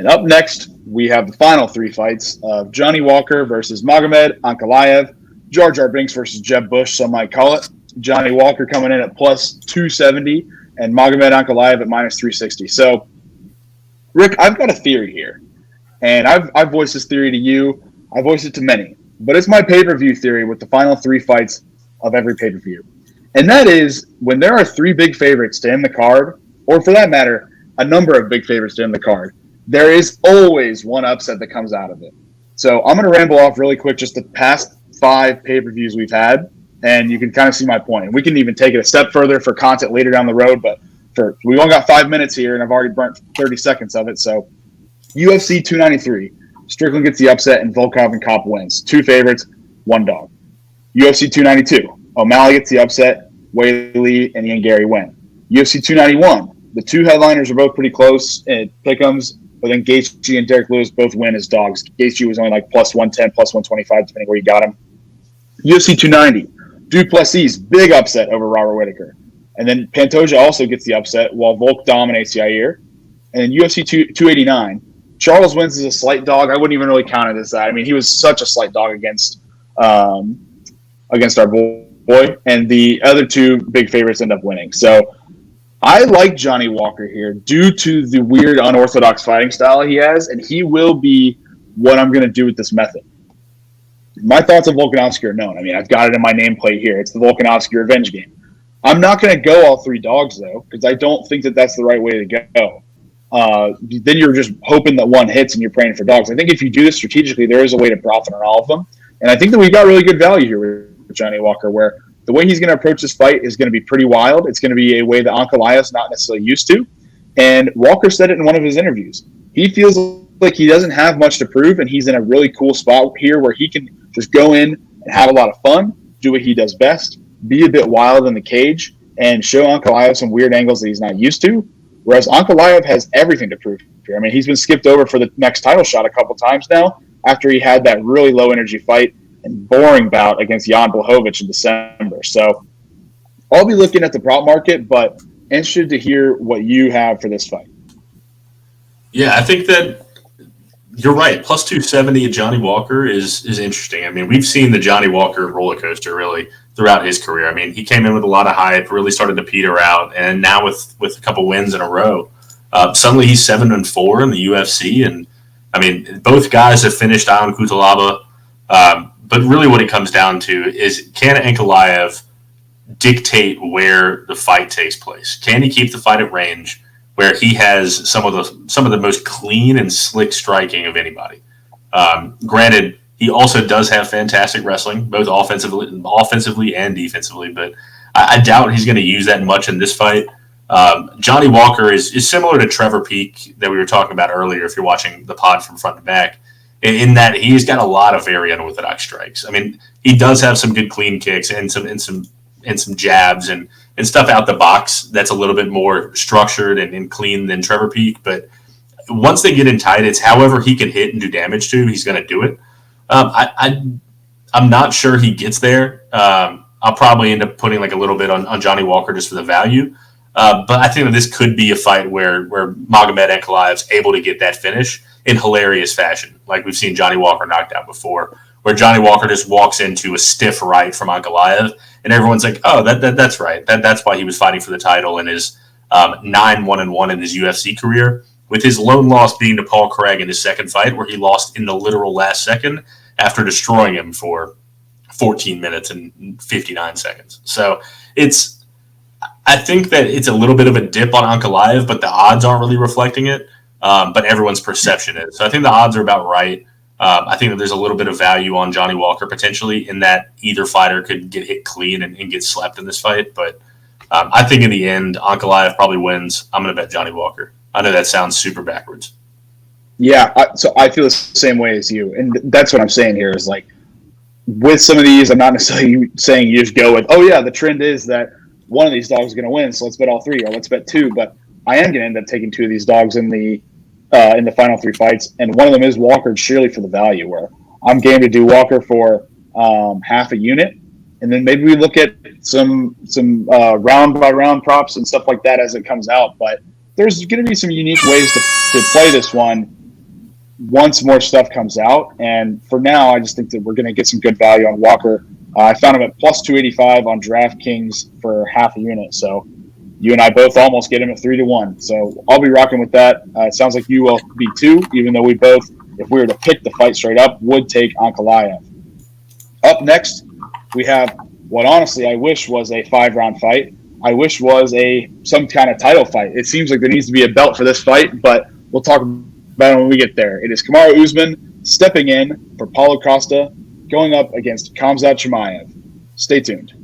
And up next, we have the final three fights of Johnny Walker versus Magomed Ankalaev, Jar Jar Binks versus Jeb Bush, some might call it. Johnny Walker coming in at plus 270 and Magomed Ankalaev at minus 360. So, Rick, I've got a theory here. And I've voiced this theory to you. I voiced it to many. But it's my pay-per-view theory with the final three fights of every pay-per-view. And that is when there are three big favorites to end the card, or for that matter, a number of big favorites to end the card, there is always one upset that comes out of it. So I'm going to ramble off really quick just the past 5 pay-per-views we've had, and you can kind of see my point. And we can even take it a step further for content later down the road, but we only got 5 minutes here, and I've already burnt 30 seconds of it. So UFC 293, Strickland gets the upset, and Volkov and Kopp wins. 2 favorites, 1 dog. UFC 292, O'Malley gets the upset, Whaley and Ian Gary win. UFC 291, the 2 headliners are both pretty close in pick'ems, but then Gaethje and Derek Lewis both win as dogs. Gaethje was only like plus 110, plus 125, depending where you got him. UFC 290, Duplessis, big upset over Robert Whittaker. And then Pantoja also gets the upset while Volk dominates Yair. And then UFC 289, Charles wins as a slight dog. I wouldn't even really count it as that. I mean, he was such a slight dog against our boy. And the other 2 big favorites end up winning. So I like Johnny Walker here due to the weird unorthodox fighting style he has, and he will be what I'm going to do with this method. My thoughts on Volkanovski are known. I mean, I've got it in my nameplate here. It's the Volkanovski revenge game. I'm not going to go all 3 dogs, though, because I don't think that that's the right way to go. Then you're just hoping that one hits and you're praying for dogs. I think if you do this strategically, there is a way to profit on all of them. And I think that we've got really good value here with Johnny Walker, where the way he's going to approach this fight is going to be pretty wild. It's going to be a way that Ankalaev's not necessarily used to. And Walker said it in one of his interviews. He feels like he doesn't have much to prove, and he's in a really cool spot here where he can just go in and have a lot of fun, do what he does best, be a bit wild in the cage, and show Ankalaev some weird angles that he's not used to. Whereas Ankalaev has everything to prove here. I mean, he's been skipped over for the next title shot a couple times now after he had that really low-energy fight and boring bout against Jan Blachowicz in December. So I'll be looking at the prop market, but interested to hear what you have for this fight. Yeah, I think that you're right. Plus 270 at Johnny Walker is interesting. I mean, we've seen the Johnny Walker roller coaster really throughout his career. I mean, he came in with a lot of hype, really started to peter out, and now with a couple wins in a row, suddenly he's 7-4 in the UFC. And I mean, both guys have finished Ion Cutelaba. But really what it comes down to is, can Ankalaev dictate where the fight takes place? Can he keep the fight at range where he has some of the most clean and slick striking of anybody? Granted, he also does have fantastic wrestling, both offensively and defensively, but I doubt he's going to use that much in this fight. Johnny Walker is similar to Trevor Peek that we were talking about earlier, if you're watching the pod from front to back, in that he's got a lot of very unorthodox strikes. I mean, he does have some good clean kicks and some jabs and stuff out the box that's a little bit more structured and clean than Trevor Peek. But once they get in tight, it's however he can hit and do damage to, he's going to do it. I'm not sure he gets there. I'll probably end up putting like a little bit on Johnny Walker just for the value. But I think that this could be a fight where Magomed Ankalaev's able to get that finish in hilarious fashion, like we've seen Johnny Walker knocked out before, where Johnny Walker just walks into a stiff right from Ankalaev, and everyone's like, "Oh, that's right. That's why he was fighting for the title in his 9-1-1 in his UFC career." With his lone loss being to Paul Craig in his second fight, where he lost in the literal last second after destroying him for 14 minutes and 59 seconds. So I think that it's a little bit of a dip on Ankalaev, but the odds aren't really reflecting it. But everyone's perception is. So I think the odds are about right. I think that there's a little bit of value on Johnny Walker potentially in that either fighter could get hit clean and get slept in this fight. But I think in the end, Ankalaev probably wins. I'm going to bet Johnny Walker. I know that sounds super backwards. Yeah, so I feel the same way as you. And that's what I'm saying here is like, with some of these, I'm not necessarily saying you just go with, oh yeah, the trend is that one of these dogs is going to win, so let's bet all 3 or let's bet 2. But I am going to end up taking 2 of these dogs in the final 3 fights, and one of them is Walker surely for the value, where I'm game to do Walker for half a unit, and then maybe we look at some round by round props and stuff like that as it comes out. But there's going to be some unique ways to play this one, once more stuff comes out. And for now, I just think that we're going to get some good value on Walker. I found him at plus 285 on DraftKings for half a unit. So you and I both almost get him at 3-1. So I'll be rocking with that. It sounds like you will be too, even though we both, if we were to pick the fight straight up, would take Ankalaev. Up next, we have what honestly I wish was a 5-round fight. I wish was some kind of title fight. It seems like there needs to be a belt for this fight, but we'll talk about it when we get there. It is Kamaru Usman stepping in for Paulo Costa, going up against Khamzat Chimaev. Stay tuned.